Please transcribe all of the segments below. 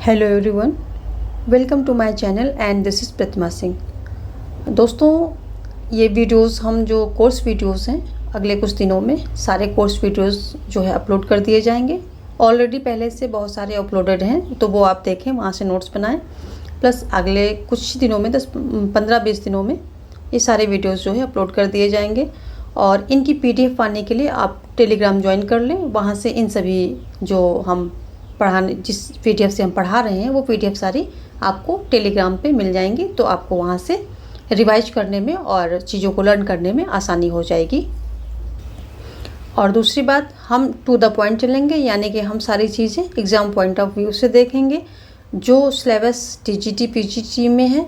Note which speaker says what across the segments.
Speaker 1: Hello everyone, welcome to my channel and this is Pratima Singh. दोस्तों, ये videos हम जो कोर्स वीडियोस हैं अगले कुछ दिनों में सारे कोर्स वीडियोस जो है अपलोड कर दिए जाएंगे। ऑलरेडी पहले से बहुत सारे अपलोडेड हैं, तो वो आप देखें, वहाँ से नोट्स बनाएं। प्लस अगले कुछ दिनों में 15-20 दिनों में ये सारे वीडियोज़ जो है अपलोड कर दिए जाएंगे। और इनकी PDF पाने के लिए आप टेलीग्राम ज्वाइन कर लें। वहाँ से इन सभी जो हम पढ़ाने जिस PDF से हम पढ़ा रहे हैं वो PDF सारी आपको टेलीग्राम पे मिल जाएंगी, तो आपको वहाँ से रिवाइज करने में और चीज़ों को लर्न करने में आसानी हो जाएगी। और दूसरी बात, हम टू द पॉइंट चलेंगे, यानी कि हम सारी चीज़ें एग्ज़ाम पॉइंट ऑफ व्यू से देखेंगे। जो सिलेबस TGT PGT में है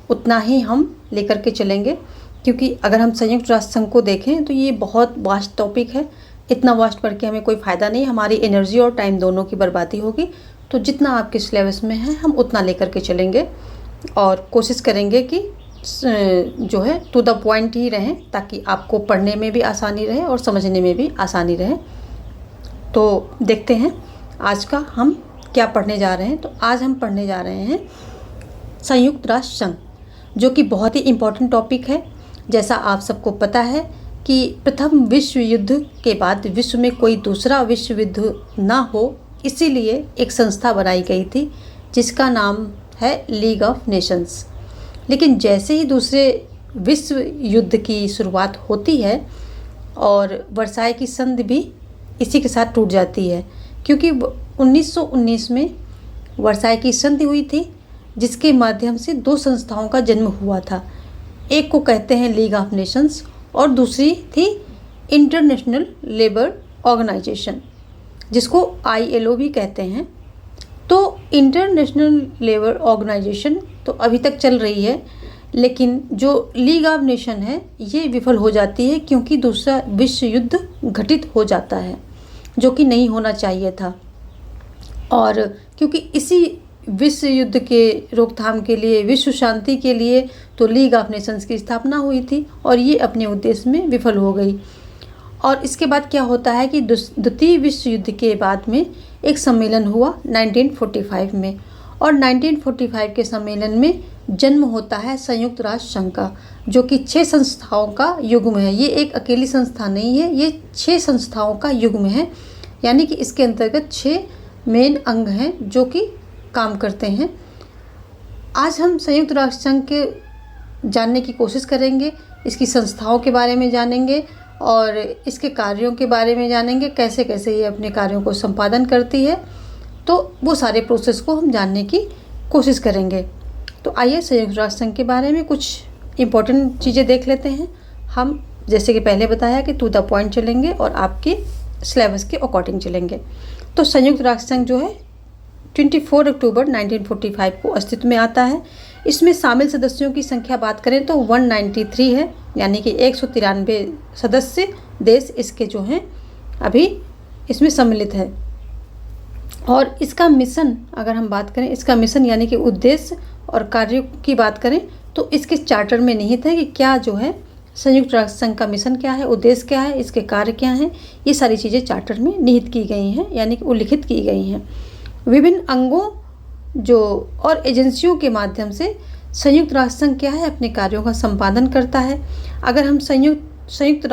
Speaker 1: उतना ही हम लेकर के चलेंगे, क्योंकि अगर हम संयुक्त राष्ट्र संघ को देखें तो ये बहुत वास्ट टॉपिक है। इतना वास्ट पढ़ के हमें कोई फ़ायदा नहीं, हमारी एनर्जी और टाइम दोनों की बर्बादी होगी। तो जितना आपके सिलेबस में है हम उतना लेकर के चलेंगे और कोशिश करेंगे कि जो है टू द पॉइंट ही रहें, ताकि आपको पढ़ने में भी आसानी रहे और समझने में भी आसानी रहे। तो देखते हैं आज का हम क्या पढ़ने जा रहे हैं। तो आज हम पढ़ने जा रहे हैं संयुक्त राष्ट्र संघ, जो कि बहुत ही इम्पोर्टेंट टॉपिक है। जैसा आप सबको पता है कि प्रथम विश्व युद्ध के बाद विश्व में कोई दूसरा विश्व युद्ध ना हो, इसीलिए एक संस्था बनाई गई थी जिसका नाम है लीग ऑफ नेशंस। लेकिन जैसे ही दूसरे विश्व युद्ध की शुरुआत होती है और वर्साई की संधि भी इसी के साथ टूट जाती है, क्योंकि 1919 में वर्साई की संधि हुई थी, जिसके माध्यम से दो संस्थाओं का जन्म हुआ था। एक को कहते हैं लीग ऑफ नेशंस और दूसरी थी इंटरनेशनल लेबर ऑर्गेनाइजेशन, जिसको ILO भी कहते हैं। तो इंटरनेशनल लेबर ऑर्गेनाइजेशन तो अभी तक चल रही है, लेकिन जो लीग ऑफ नेशन है ये विफल हो जाती है, क्योंकि दूसरा विश्व युद्ध घटित हो जाता है, जो कि नहीं होना चाहिए था। और क्योंकि इसी विश्व युद्ध के रोकथाम के लिए, विश्व शांति के लिए तो लीग ऑफ नेशंस की स्थापना हुई थी, और ये अपने उद्देश्य में विफल हो गई। और इसके बाद क्या होता है कि द्वितीय विश्व युद्ध के बाद में एक सम्मेलन हुआ 1945 में, और 1945 के सम्मेलन में जन्म होता है संयुक्त राष्ट्र संघ का, जो कि 6 संस्थाओं का युग्म है। ये एक अकेली संस्था नहीं है, ये 6 संस्थाओं का युग्म है, यानी कि इसके अंतर्गत 6 मेन अंग हैं जो कि काम करते हैं। आज हम संयुक्त राष्ट्र संघ के जानने की कोशिश करेंगे, इसकी संस्थाओं के बारे में जानेंगे और इसके कार्यों के बारे में जानेंगे, कैसे कैसे ये अपने कार्यों को संपादन करती है। तो वो सारे प्रोसेस को हम जानने की कोशिश करेंगे। तो आइए संयुक्त राष्ट्र संघ के बारे में कुछ इम्पोर्टेंट चीज़ें देख लेते हैं। हम जैसे कि पहले बताया कि टू द पॉइंट चलेंगे और आपके सिलेबस के अकॉर्डिंग चलेंगे। तो संयुक्त राष्ट्र संघ जो है 24 अक्टूबर 1945 को अस्तित्व में आता है। इसमें शामिल सदस्यों की संख्या बात करें तो 193 है, यानी कि 193 सदस्य देश इसके जो हैं अभी इसमें सम्मिलित है। और इसका मिशन, अगर हम बात करें इसका मिशन यानी कि उद्देश्य और कार्यों की बात करें तो इसके चार्टर में निहित है कि क्या जो है संयुक्त राष्ट्र संघ का मिशन क्या है, उद्देश्य क्या है, इसके कार्य क्या हैं। ये सारी चीज़ें चार्टर में निहित की गई हैं, यानी कि उल्लिखित की गई हैं। विभिन्न अंगों जो और एजेंसियों के माध्यम से संयुक्त राष्ट्र संघ क्या है, अपने कार्यों का संपादन करता है। अगर हम संयुक्त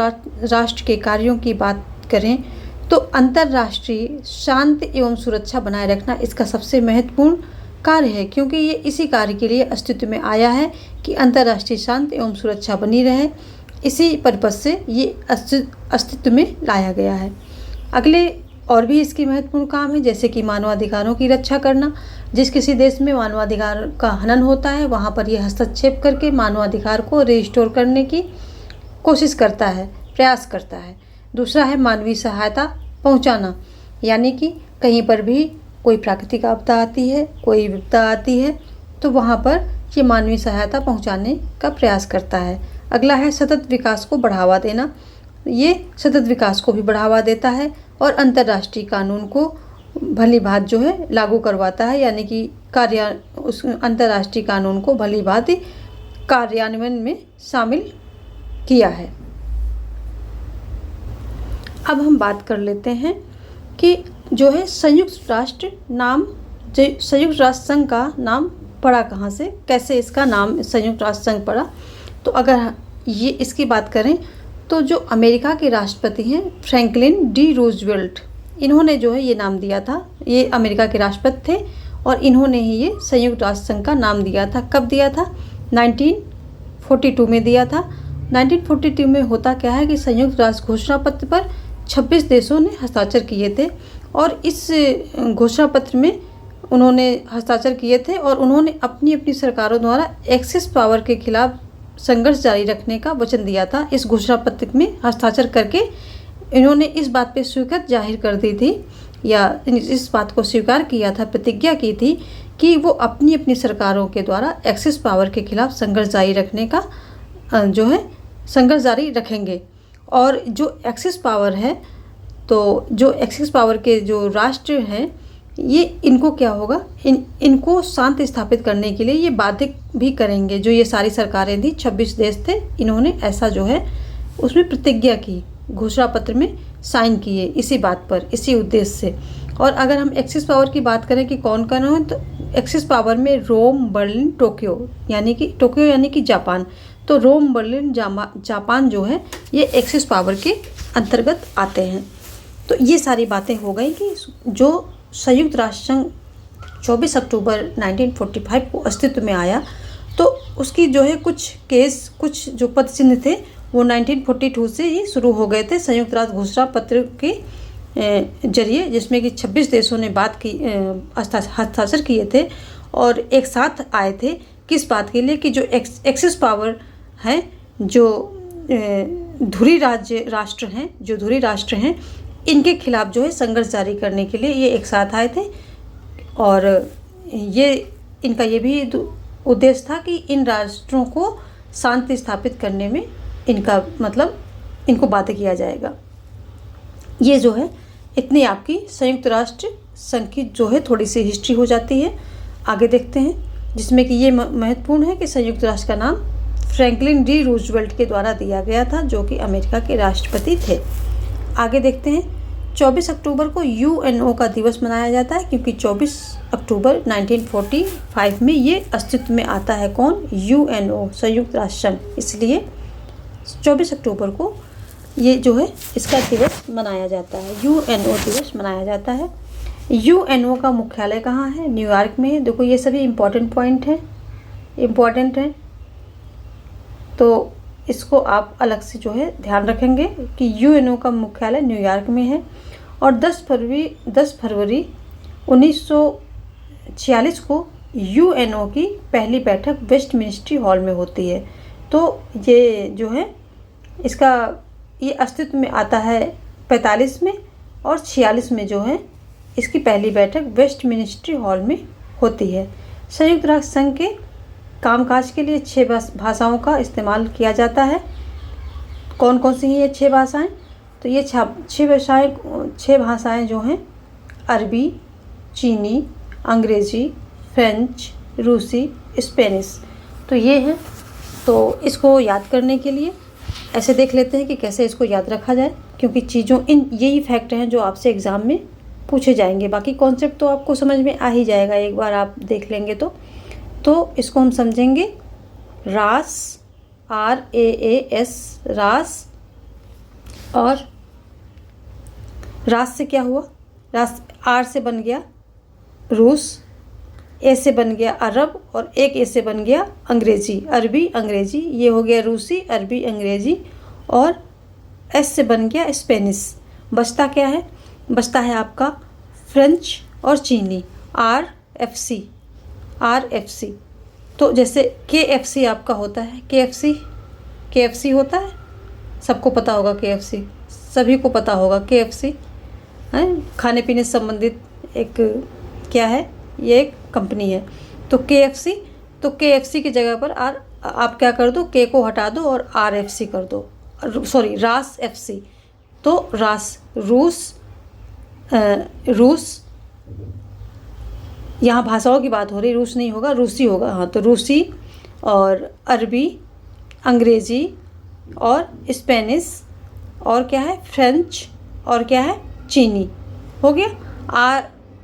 Speaker 1: राष्ट्र के कार्यों की बात करें तो अंतर्राष्ट्रीय शांति एवं सुरक्षा बनाए रखना इसका सबसे महत्वपूर्ण कार्य है, क्योंकि ये इसी कार्य के लिए अस्तित्व में आया है कि अंतर्राष्ट्रीय शांति एवं सुरक्षा बनी रहे। इसी पर्पज से ये अस्तित्व में लाया गया है। अगले और भी इसके महत्वपूर्ण काम है, जैसे कि मानवाधिकारों की रक्षा करना। जिस किसी देश में मानवाधिकार का हनन होता है वहाँ पर यह हस्तक्षेप करके मानवाधिकार को रिस्टोर करने की कोशिश करता है, प्रयास करता है। दूसरा है मानवीय सहायता पहुँचाना, यानी कि कहीं पर भी कोई प्राकृतिक आपदा आती है, कोई विपदा आती है, तो वहाँ पर ये मानवीय सहायता पहुँचाने का प्रयास करता है। अगला है सतत विकास को बढ़ावा देना। ये सतत विकास को भी बढ़ावा देता है और अंतर्राष्ट्रीय कानून को भली भांति जो है लागू करवाता है, यानी कि उस अंतर्राष्ट्रीय कानून को भली भांति कार्यान्वयन में शामिल किया है। अब हम बात कर लेते हैं कि जो है संयुक्त राष्ट्र नाम संयुक्त राष्ट्र संघ का नाम पड़ा कहाँ से, कैसे इसका नाम संयुक्त राष्ट्र संघ पड़ा? तो अगर ये इसकी बात करें तो जो अमेरिका के राष्ट्रपति हैं फ्रैंकलिन डी रूजवेल्ट, इन्होंने जो है ये नाम दिया था। ये अमेरिका के राष्ट्रपति थे और इन्होंने ही ये संयुक्त राष्ट्र संघ का नाम दिया था। कब दिया था? 1942 में दिया था। 1942 में होता क्या है कि संयुक्त राष्ट्र घोषणा पत्र पर 26 देशों ने हस्ताक्षर किए थे और इस घोषणा पत्र में उन्होंने हस्ताक्षर किए थे और उन्होंने अपनी अपनी सरकारों द्वारा एक्सेस पावर के खिलाफ संघर्ष जारी रखने का वचन दिया था। इस घोषणा पत्र में हस्ताक्षर करके इन्होंने इस बात पे स्वीकृति जाहिर कर दी थी या इस बात को स्वीकार किया था, प्रतिज्ञा की थी कि वो अपनी अपनी सरकारों के द्वारा एक्सेस पावर के खिलाफ संघर्ष जारी रखने का जो है संघर्ष जारी रखेंगे। और जो एक्सेस पावर है, तो जो एक्सेस पावर के जो राष्ट्र हैं ये इनको क्या होगा, इनको शांति स्थापित करने के लिए ये बाध्य भी करेंगे। जो ये सारी सरकारें थी, 26 देश थे, इन्होंने ऐसा जो है उसमें प्रतिज्ञा की, घोषणा पत्र में साइन किए इसी बात पर, इसी उद्देश्य से। और अगर हम एक्सेस पावर की बात करें कि कौन कौन है, तो एक्सेस पावर में रोम, बर्लिन, टोक्यो यानी कि जापान। तो रोम, बर्लिन, जापान जो है ये एक्सेस पावर के अंतर्गत आते हैं। तो ये सारी बातें हो गई कि जो संयुक्त राष्ट्र संघ 24 अक्टूबर 1945 को अस्तित्व में आया, तो उसकी जो है कुछ जो पद चिन्ह थे वो 1942 से ही शुरू हो गए थे संयुक्त राष्ट्र घोषणा पत्र के जरिए, जिसमें कि 26 देशों ने हस्ताक्षर किए थे और एक साथ आए थे। किस बात के लिए? कि जो एक्सेस पावर है, जो धुरी राष्ट्र हैं, इनके खिलाफ जो है संघर्ष जारी करने के लिए ये एक साथ आए थे। और इनका ये भी उद्देश्य था कि इन राष्ट्रों को शांति स्थापित करने में इनको बाध्य किया जाएगा। ये जो है इतनी आपकी संयुक्त राष्ट्र संघ की जो है थोड़ी सी हिस्ट्री हो जाती है। आगे देखते हैं, जिसमें कि ये महत्वपूर्ण है कि संयुक्त राष्ट्र का नाम फ्रैंकलिन डी रूजवेल्ट के द्वारा दिया गया था, जो कि अमेरिका के राष्ट्रपति थे। आगे देखते हैं, 24 अक्टूबर को यूएनओ का दिवस मनाया जाता है, क्योंकि 24 अक्टूबर 1945 में ये अस्तित्व में आता है। कौन? यूएनओ, संयुक्त राष्ट्र संघ। इसलिए 24 अक्टूबर को ये जो है इसका दिवस मनाया जाता है, यूएनओ दिवस मनाया जाता है। यूएनओ का मुख्यालय कहाँ है? न्यूयॉर्क में है। देखो ये सभी इम्पोर्टेंट पॉइंट हैं, तो इसको आप अलग से जो है ध्यान रखेंगे कि यूएनओ का मुख्यालय न्यूयॉर्क में है। और 10 फरवरी 1946 को यूएनओ की पहली बैठक वेस्टमिनिस्टर हॉल में होती है। तो ये जो है ये अस्तित्व में आता है 45 में और 46 में जो है इसकी पहली बैठक वेस्टमिनिस्टर हॉल में होती है। संयुक्त राष्ट्र संघ के कामकाज के लिए 6 भाषाओं का इस्तेमाल किया जाता है। कौन कौन सी हैं ये 6 भाषाएँ? तो ये 6 भाषाएँ जो हैं अरबी, चीनी, अंग्रेज़ी, फ्रेंच, रूसी, स्पेनिश, तो ये हैं। तो इसको याद करने के लिए ऐसे देख लेते हैं कि कैसे इसको याद रखा जाए, क्योंकि यही फैक्ट हैं जो आपसे एग्ज़ाम में पूछे जाएंगे। बाकी कॉन्सेप्ट तो आपको समझ में आ ही जाएगा, एक बार आप देख लेंगे तो इसको हम समझेंगे। रास, RAAS, रास। और रास से क्या हुआ? रास R से बन गया रूस, A से बन गया अरब और एक A से बन गया अंग्रेज़ी, अरबी, अंग्रेज़ी। ये हो गया रूसी, अरबी, अंग्रेज़ी। और S से बन गया स्पेनिश। बचता क्या है? बचता है आपका फ्रेंच और चीनी, RFC। तो जैसे KFC आपका होता है, KFC होता है, सबको पता होगा KFC, सभी को पता होगा KFC है, खाने पीने से संबंधित एक क्या है, ये एक कंपनी है। तो KFC की जगह पर आप क्या कर दो, K को हटा दो और RFC कर दो, रास FC। तो रास, रूस, यहाँ भाषाओं की बात हो रही, रूस नहीं होगा, रूसी होगा। हाँ, तो रूसी और अरबी, अंग्रेज़ी और स्पेनिश और क्या है फ्रेंच और क्या है चीनी, हो गया।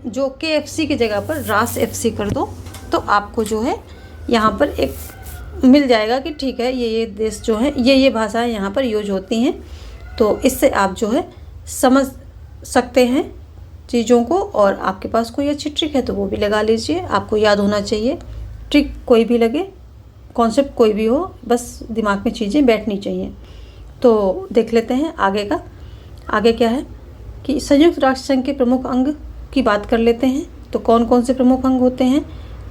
Speaker 1: जो KFC की जगह पर रास FC कर दो तो आपको जो है यहाँ पर एक मिल जाएगा कि ठीक है ये देश जो है ये भाषाएं यहाँ पर यूज होती हैं। तो इससे आप जो है समझ सकते हैं चीज़ों को, और आपके पास कोई अच्छी ट्रिक है तो वो भी लगा लीजिए। आपको याद होना चाहिए, ट्रिक कोई भी लगे, कॉन्सेप्ट कोई भी हो, बस दिमाग में चीज़ें बैठनी चाहिए। तो देख लेते हैं आगे का। आगे क्या है कि संयुक्त राष्ट्र संघ के प्रमुख अंग की बात कर लेते हैं। तो कौन कौन से प्रमुख अंग होते हैं?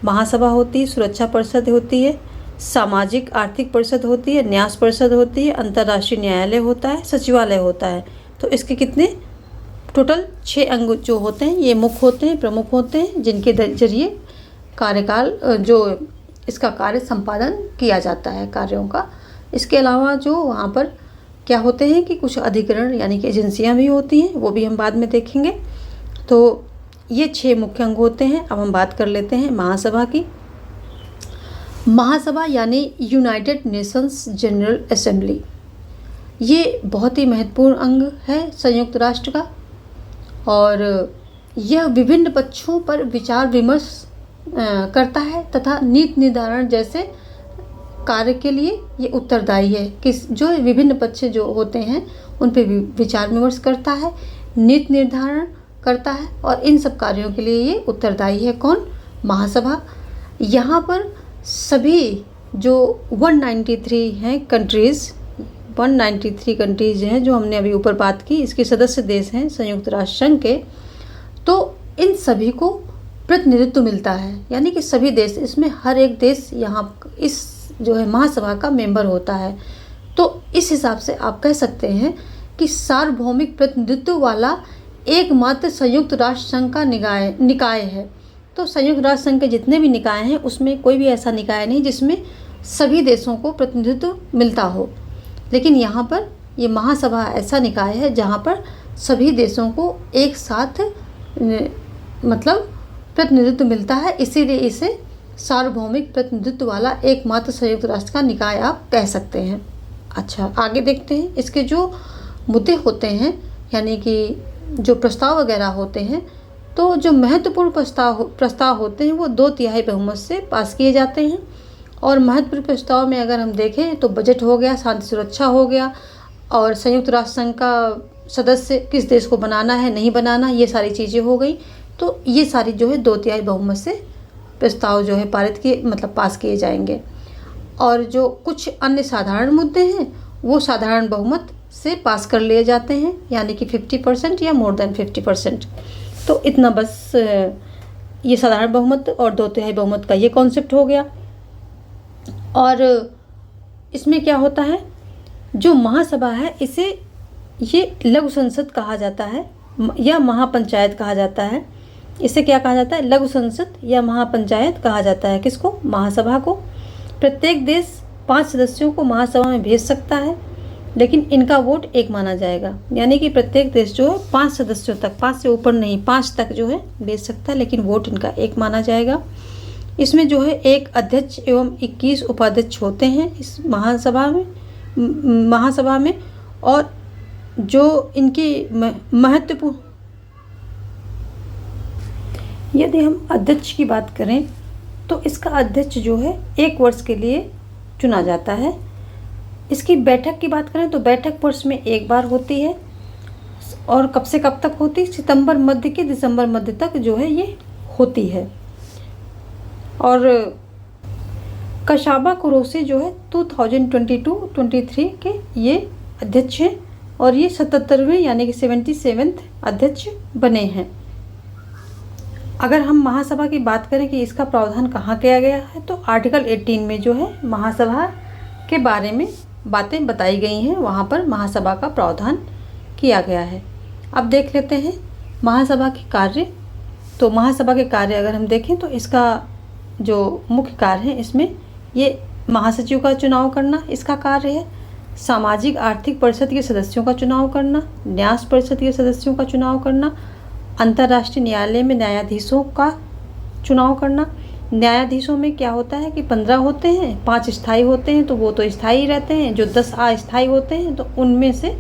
Speaker 1: महासभा होती है, सुरक्षा परिषद होती है, सामाजिक आर्थिक परिषद होती है, न्यास परिषद होती है, अंतर्राष्ट्रीय न्यायालय होता है, सचिवालय होता है। तो इसके कितने टोटल 6 अंग जो होते हैं ये मुख्य होते हैं, प्रमुख होते हैं, जिनके जरिए कार्यकाल जो इसका कार्य संपादन किया जाता है कार्यों का। इसके अलावा जो वहाँ पर क्या होते हैं कि कुछ अधिकरण यानी कि एजेंसियाँ भी होती हैं, वो भी हम बाद में देखेंगे। तो ये 6 मुख्य अंग होते हैं। अब हम बात कर लेते हैं महासभा की। महासभा यानी यूनाइटेड नेशंस जनरल असेंबली, ये बहुत ही महत्वपूर्ण अंग है संयुक्त राष्ट्र का, और यह विभिन्न पक्षों पर विचार विमर्श करता है तथा नीति निर्धारण जैसे कार्य के लिए ये उत्तरदायी है। किस जो विभिन्न पक्ष जो होते हैं उन पर विचार विमर्श करता है, नीति निर्धारण करता है, और इन सब कार्यों के लिए ये उत्तरदायी है। कौन? महासभा। यहाँ पर सभी जो 193 हैं कंट्रीज़, 193 कंट्रीज़ हैं जो हमने अभी ऊपर बात की, इसके सदस्य देश हैं संयुक्त राष्ट्र संघ के। तो इन सभी को प्रतिनिधित्व मिलता है, यानी कि सभी देश, इसमें हर एक देश यहाँ इस जो है महासभा का मेंबर होता है। तो इस हिसाब से आप कह सकते हैं कि सार्वभौमिक प्रतिनिधित्व वाला एकमात्र संयुक्त राष्ट्र संघ का निकाय है। तो संयुक्त राष्ट्र संघ के जितने भी निकाय हैं उसमें कोई भी ऐसा निकाय नहीं जिसमें सभी देशों को प्रतिनिधित्व मिलता हो, लेकिन यहाँ पर ये महासभा ऐसा निकाय है जहाँ पर सभी देशों को एक साथ मतलब प्रतिनिधित्व मिलता है, इसीलिए इसे सार्वभौमिक प्रतिनिधित्व वाला एकमात्र संयुक्त राष्ट्र का निकाय आप कह सकते हैं। अच्छा, आगे देखते हैं इसके जो मुद्दे होते हैं, यानी कि जो प्रस्ताव वगैरह होते हैं। तो जो महत्वपूर्ण प्रस्ताव होते हैं वो 2/3 बहुमत से पास किए जाते हैं, और महत्वपूर्ण प्रस्ताव में अगर हम देखें तो बजट हो गया, शांति सुरक्षा हो गया, और संयुक्त राष्ट्र संघ का सदस्य किस देश को बनाना है नहीं बनाना, ये सारी चीज़ें हो गई। तो ये सारी जो है 2/3 बहुमत से प्रस्ताव जो है पारित किए मतलब पास किए जाएंगे। और जो कुछ अन्य साधारण मुद्दे हैं वो साधारण बहुमत से पास कर लिए जाते हैं, यानी कि 50% या मोर देन 50%। तो इतना बस ये साधारण बहुमत और 2/3 बहुमत का ये कॉन्सेप्ट हो गया। और इसमें क्या होता है, जो महासभा है इसे ये लघु संसद कहा जाता है या महापंचायत कहा जाता है। इसे क्या कहा जाता है? लघु संसद या महापंचायत कहा जाता है। किसको? महासभा को। प्रत्येक देश 5 सदस्यों को महासभा में भेज सकता है, लेकिन इनका वोट 1 माना जाएगा, यानी कि प्रत्येक देश जो है 5 सदस्यों तक, 5 से ऊपर नहीं, 5 तक जो है भेज सकता है, लेकिन वोट इनका 1 माना जाएगा। इसमें जो है 1 अध्यक्ष एवं 21 उपाध्यक्ष होते हैं इस महासभा में। और जो इनकी महत्वपूर्ण, यदि हम अध्यक्ष की बात करें तो इसका अध्यक्ष जो है 1 वर्ष के लिए चुना जाता है। इसकी बैठक की बात करें तो बैठक वर्ष में 1 बार होती है, और कब से कब तक होती है? सितंबर मध्य के दिसंबर मध्य तक जो है ये होती है। और कशाबा कुरोशी जो है 2022-23 के ये अध्यक्ष हैं, और ये 77वें यानी कि 77th अध्यक्ष बने हैं। अगर हम महासभा की बात करें कि इसका प्रावधान कहाँ किया गया है, तो आर्टिकल 18 में जो है महासभा के बारे में बातें बताई गई हैं, वहाँ पर महासभा का प्रावधान किया गया है। अब देख लेते हैं महासभा के कार्य। तो महासभा के कार्य अगर हम देखें तो इसका जो मुख्य कार्य है, इसमें ये महासचिव का चुनाव करना इसका कार्य है, सामाजिक आर्थिक परिषद के सदस्यों का चुनाव करना, न्यास परिषद के सदस्यों का चुनाव करना, अंतर्राष्ट्रीय न्यायालय में न्यायाधीशों का चुनाव करना। न्यायाधीशों में क्या होता है कि 15 होते हैं, 5 स्थायी होते हैं, तो वो तो स्थायी रहते हैं। जो 10 अस्थायी होते हैं तो उनमें से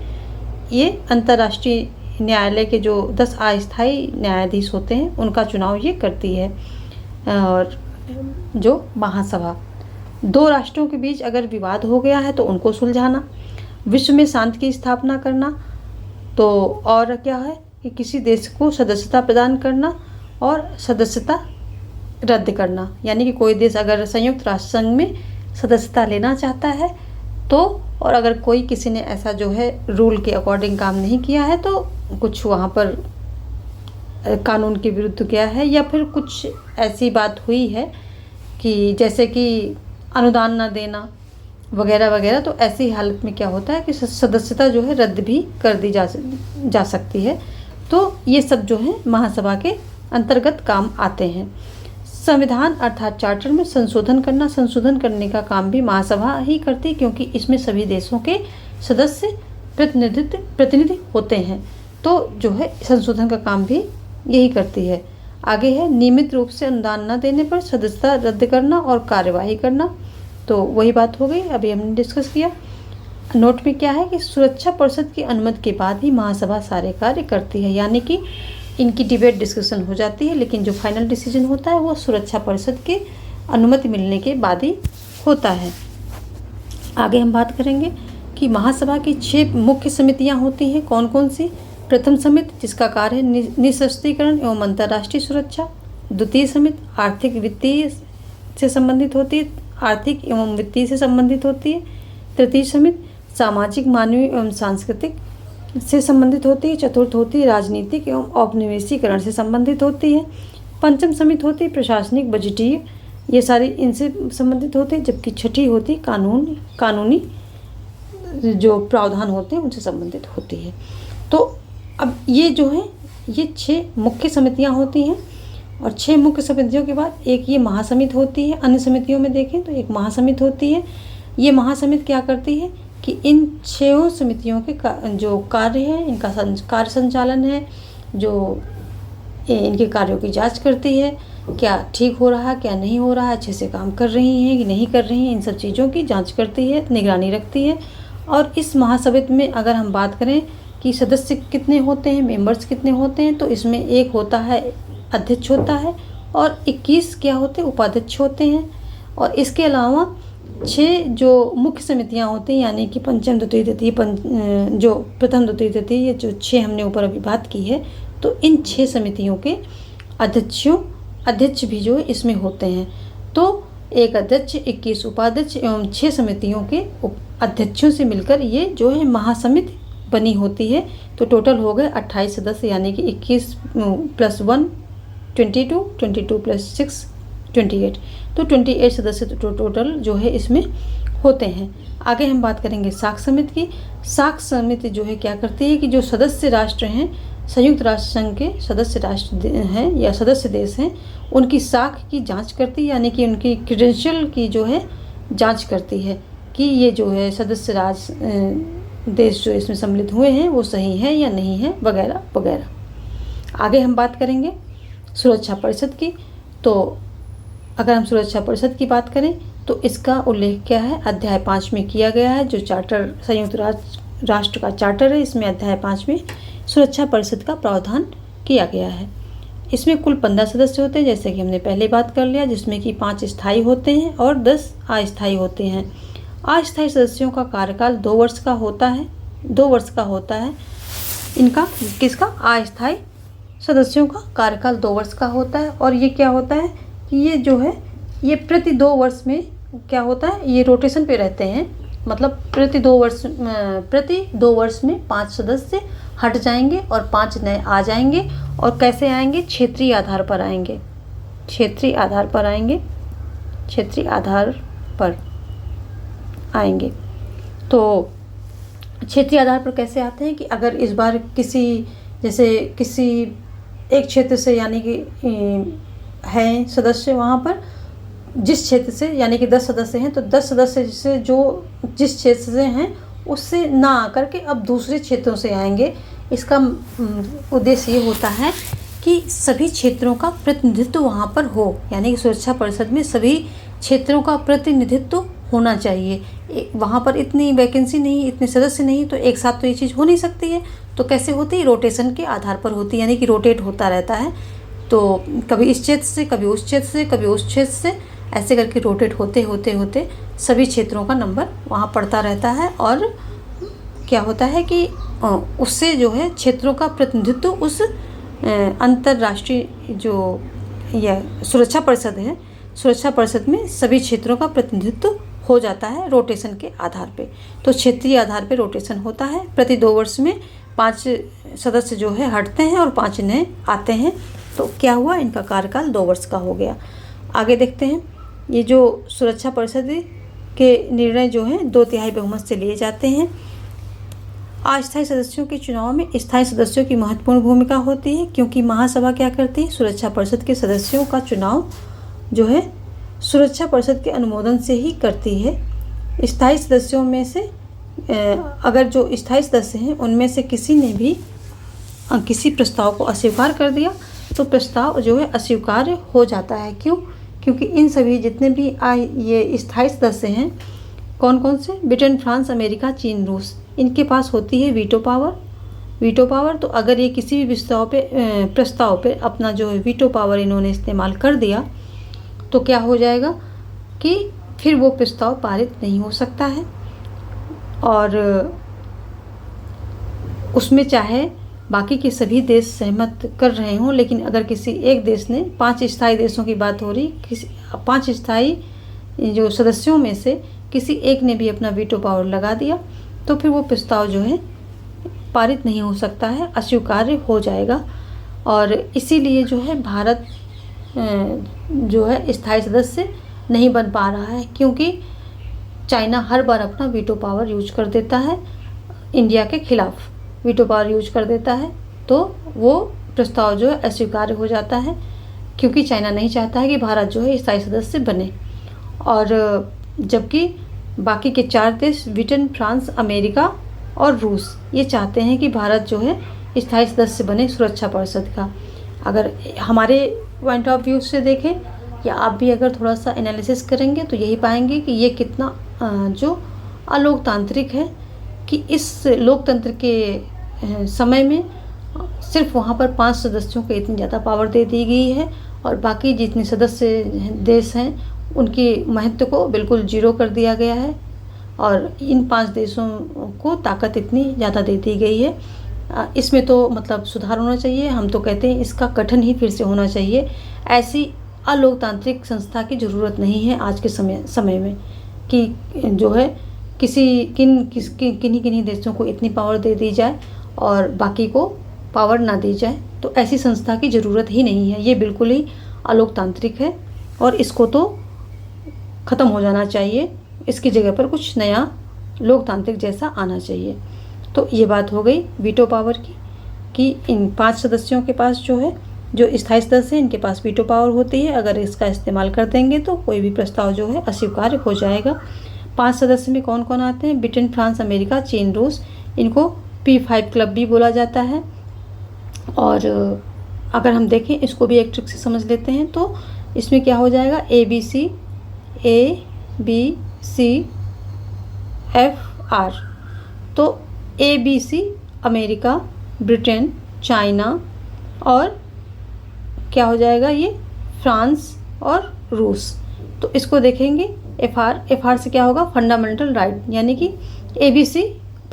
Speaker 1: ये अंतर्राष्ट्रीय न्यायालय के जो 10 अस्थायी न्यायाधीश होते हैं उनका चुनाव ये करती है। और जो महासभा, 2 राष्ट्रों के बीच अगर विवाद हो गया है तो उनको सुलझाना, विश्व में शांति की स्थापना करना, तो और क्या है कि किसी देश को सदस्यता प्रदान करना और सदस्यता रद्द करना। यानी कि कोई देश अगर संयुक्त राष्ट्र संघ में सदस्यता लेना चाहता है तो, और अगर कोई किसी ने ऐसा जो है रूल के अकॉर्डिंग काम नहीं किया है तो कुछ वहाँ पर कानून के विरुद्ध गया है या फिर कुछ ऐसी बात हुई है कि जैसे कि अनुदान न देना वगैरह वगैरह, तो ऐसी हालत में क्या होता है कि सदस्यता जो है रद्द भी कर दी जा सकती है। तो ये सब जो है महासभा के अंतर्गत काम आते हैं। संविधान अर्थात चार्टर में संशोधन करने का काम भी महासभा ही करती है, क्योंकि इसमें सभी देशों के सदस्य प्रतिनिधि होते हैं, तो जो है संशोधन का काम भी यही करती है। आगे है नियमित रूप से अनुदान न देने पर सदस्यता रद्द करना और कार्यवाही करना, तो वही बात हो गई अभी हमने डिस्कस किया। नोट में क्या है कि सुरक्षा परिषद की अनुमति के बाद ही महासभा सारे कार्य करती है, यानी कि इनकी डिबेट डिस्कशन हो जाती है, लेकिन जो फाइनल डिसीजन होता है वो सुरक्षा परिषद के अनुमति मिलने के बाद ही होता है। आगे हम बात करेंगे कि महासभा की 6 मुख्य समितियां होती हैं, कौन कौन सी। प्रथम समिति जिसका कार्य है निःशस्त्रीकरण एवं अंतर्राष्ट्रीय सुरक्षा। द्वितीय समिति आर्थिक वित्तीय से संबंधित होती है, आर्थिक एवं वित्तीय से संबंधित होती है। तृतीय समिति सामाजिक, मानवीय एवं सांस्कृतिक से संबंधित होती है। चतुर्थ होती है राजनीतिक एवं औपनिवेशीकरण से संबंधित होती है। पंचम समिति होती है प्रशासनिक, बजटीय, ये सारी इनसे संबंधित होते हैं। जबकि छठी होती है कानूनी जो प्रावधान होते हैं उनसे संबंधित होती है। तो अब ये जो है ये 6 मुख्य समितियां होती हैं, और 6 मुख्य समितियों के बाद एक ये महासमिति होती है। अन्य समितियों में देखें तो एक महासमिति होती है। ये महासमिति क्या करती है कि इन 6 समितियों के जो कार्य है, इनका कार्य संचालन है, जो इनके कार्यों की जांच करती है, क्या ठीक हो रहा है, क्या नहीं हो रहा है, अच्छे से काम कर रही हैं कि नहीं कर रही हैं, इन सब चीज़ों की जांच करती है, निगरानी रखती है। और इस महासमिति में अगर हम बात करें कि सदस्य कितने होते हैं, मेंबर्स कितने होते हैं, तो इसमें एक होता है अध्यक्ष होता है और 21 क्या होते हैं उपाध्यक्ष होते हैं। और इसके अलावा 6 जो मुख्य समितियां होती हैं, यानी कि पंचम, द्वितीय, तृतीय, जो प्रथम, द्वितीय, तृतीय, ये जो 6 हमने ऊपर अभी बात की है, तो इन 6 समितियों के अध्यक्ष भी जो इसमें होते हैं। तो एक अध्यक्ष, 21 उपाध्यक्ष एवं 6 समितियों के अध्यक्षों से मिलकर ये जो है महासमिति बनी होती है। तो टोटल हो गए 28 सदस्य, यानी कि 21 + 1 22, 22 + 6 28, तो 28 सदस्य तो टोटल जो है इसमें होते हैं। आगे हम बात करेंगे साख समिति की। साख समिति जो है क्या करती है कि जो सदस्य राष्ट्र हैं, संयुक्त राष्ट्र संघ के सदस्य राष्ट्र हैं या सदस्य देश हैं, उनकी साख की जांच करती है, यानी कि उनकी क्रेडेंशियल की जो है जांच करती है कि ये जो है सदस्य देश जो इसमें सम्मिलित हुए हैं वो सही है या नहीं है, वगैरह वगैरह। आगे हम बात करेंगे सुरक्षा परिषद की। तो अगर हम सुरक्षा परिषद की बात करें तो इसका उल्लेख क्या है, अध्याय 5 में किया गया है। जो चार्टर संयुक्त राष्ट्र का चार्टर है, इसमें अध्याय 5 में सुरक्षा परिषद का प्रावधान किया गया है। इसमें कुल 15 सदस्य होते हैं, जैसे कि हमने पहले बात कर लिया, जिसमें कि 5 स्थायी होते हैं और 10 अस्थायी होते हैं। अस्थायी सदस्यों का कार्यकाल 2 वर्ष का होता है। 2 वर्ष का होता है इनका, किसका, अस्थायी सदस्यों का कार्यकाल 2 वर्ष का होता है। और ये क्या होता है कि ये जो है ये प्रति 2 वर्ष में क्या होता है, ये रोटेशन पे रहते हैं। मतलब प्रति 2 वर्ष में 5 सदस्य हट जाएंगे और 5 नए आ जाएंगे। और कैसे आएंगे, क्षेत्रीय आधार पर आएंगे, क्षेत्रीय आधार पर आएंगे, क्षेत्रीय आधार पर आएंगे। तो क्षेत्रीय आधार पर कैसे आते हैं कि अगर इस बार किसी एक क्षेत्र से, यानी कि हैं सदस्य वहाँ पर, जिस क्षेत्र से यानी कि 10 सदस्य हैं, तो 10 सदस्य से जो जिस क्षेत्र से हैं उससे ना आकर के अब दूसरे क्षेत्रों से आएंगे। इसका उद्देश्य ये होता है कि सभी क्षेत्रों का प्रतिनिधित्व वहाँ पर हो, यानी कि सुरक्षा परिषद में सभी क्षेत्रों का प्रतिनिधित्व होना चाहिए। वहाँ पर इतनी वैकेंसी नहीं, इतने सदस्य नहीं, तो एक साथ तो ये चीज़ हो नहीं सकती है। तो कैसे होती है? रोटेशन के आधार पर होती है, यानी कि रोटेट होता रहता है। तो कभी इस क्षेत्र से, कभी उस क्षेत्र से, कभी उस क्षेत्र से, ऐसे करके रोटेट होते होते होते सभी क्षेत्रों का नंबर वहाँ पड़ता रहता है। और क्या होता है कि उससे जो है क्षेत्रों का प्रतिनिधित्व उस अंतर्राष्ट्रीय जो यह सुरक्षा परिषद है, सुरक्षा परिषद में सभी क्षेत्रों का प्रतिनिधित्व हो जाता है रोटेशन के आधार पे। तो क्षेत्रीय आधार पे रोटेशन होता है। प्रति 2 वर्ष में 5 सदस्य जो है हटते हैं और 5 नए आते हैं। तो क्या हुआ? इनका कार्यकाल 2 वर्ष का हो गया। आगे देखते हैं। ये जो सुरक्षा परिषद के निर्णय जो हैं 2/3 बहुमत से लिए जाते हैं। अस्थायी सदस्यों के चुनाव में स्थायी सदस्यों की महत्वपूर्ण भूमिका होती है, क्योंकि महासभा क्या करती है? सुरक्षा परिषद के सदस्यों का चुनाव जो है सुरक्षा परिषद के अनुमोदन से ही करती है। स्थायी सदस्यों में से अगर जो स्थायी सदस्य हैं उनमें से किसी ने भी किसी प्रस्ताव को अस्वीकार कर दिया तो प्रस्ताव जो है अस्वीकार्य हो जाता है। क्यों? क्योंकि इन सभी जितने भी ये स्थायी सदस्य हैं, कौन कौन से? ब्रिटेन, फ्रांस, अमेरिका, चीन, रूस, इनके पास होती है वीटो पावर। वीटो पावर, तो अगर ये किसी भी प्रस्ताव पे अपना जो है वीटो पावर इन्होंने इस्तेमाल कर दिया तो क्या हो जाएगा कि फिर वो प्रस्ताव पारित नहीं हो सकता है। और उसमें चाहे बाकी के सभी देश सहमत कर रहे हों, लेकिन अगर किसी एक देश ने 5 स्थायी देशों की बात हो रही, किसी 5 स्थायी जो सदस्यों में से किसी एक ने भी अपना वीटो पावर लगा दिया तो फिर वो प्रस्ताव जो है पारित नहीं हो सकता है, अस्वीकार्य हो जाएगा। और इसीलिए जो है भारत जो है स्थायी सदस्य नहीं बन पा रहा है, क्योंकि चाइना हर बार अपना वीटो पावर यूज कर देता है, इंडिया के खिलाफ वीटो पावर यूज कर देता है, तो वो प्रस्ताव जो है अस्वीकार्य हो जाता है, क्योंकि चाइना नहीं चाहता है कि भारत जो है स्थायी सदस्य बने। और जबकि बाकी के 4 देश ब्रिटेन, फ्रांस, अमेरिका और रूस ये चाहते हैं कि भारत जो है स्थायी सदस्य बने सुरक्षा परिषद का। अगर हमारे पॉइंट ऑफ व्यू से देखें या आप भी अगर थोड़ा सा एनालिसिस करेंगे तो यही पाएंगे कि ये कितना जो अलोकतांत्रिक है, कि इस लोकतंत्र के समय में सिर्फ वहाँ पर 5 सदस्यों को इतनी ज़्यादा पावर दे दी गई है और बाकी जितने सदस्य देश हैं उनके महत्व को बिल्कुल जीरो कर दिया गया है और इन 5 देशों को ताकत इतनी ज़्यादा दे दी गई है। इसमें तो मतलब सुधार होना चाहिए। हम तो कहते हैं इसका गठन ही फिर से होना चाहिए। ऐसी अलोकतांत्रिक संस्था की ज़रूरत नहीं है आज के समय में कि जो है किन्हीं देशों को इतनी पावर दे दी जाए और बाकी को पावर ना दी जाए। तो ऐसी संस्था की ज़रूरत ही नहीं है। ये बिल्कुल ही अलोकतांत्रिक है और इसको तो ख़त्म हो जाना चाहिए। इसकी जगह पर कुछ नया लोकतांत्रिक जैसा आना चाहिए। तो ये बात हो गई वीटो पावर की, कि इन 5 सदस्यों के पास जो है, जो स्थायी सदस्य हैं, इनके पास वीटो पावर होती है। अगर इसका इस्तेमाल कर देंगे तो कोई भी प्रस्ताव जो है अस्वीकार्य हो जाएगा। 5 सदस्य में कौन कौन आते हैं? ब्रिटेन, फ्रांस, अमेरिका, चीन, रूस। इनको P5 क्लब भी बोला जाता है। और अगर हम देखें, इसको भी एक ट्रिक से समझ लेते हैं, तो इसमें क्या हो जाएगा? ABCFR। तो ABC अमेरिका, ब्रिटेन, चाइना और क्या हो जाएगा ये? फ्रांस और रूस। तो इसको देखेंगे FR से क्या होगा? फंडामेंटल राइट, यानी कि ABC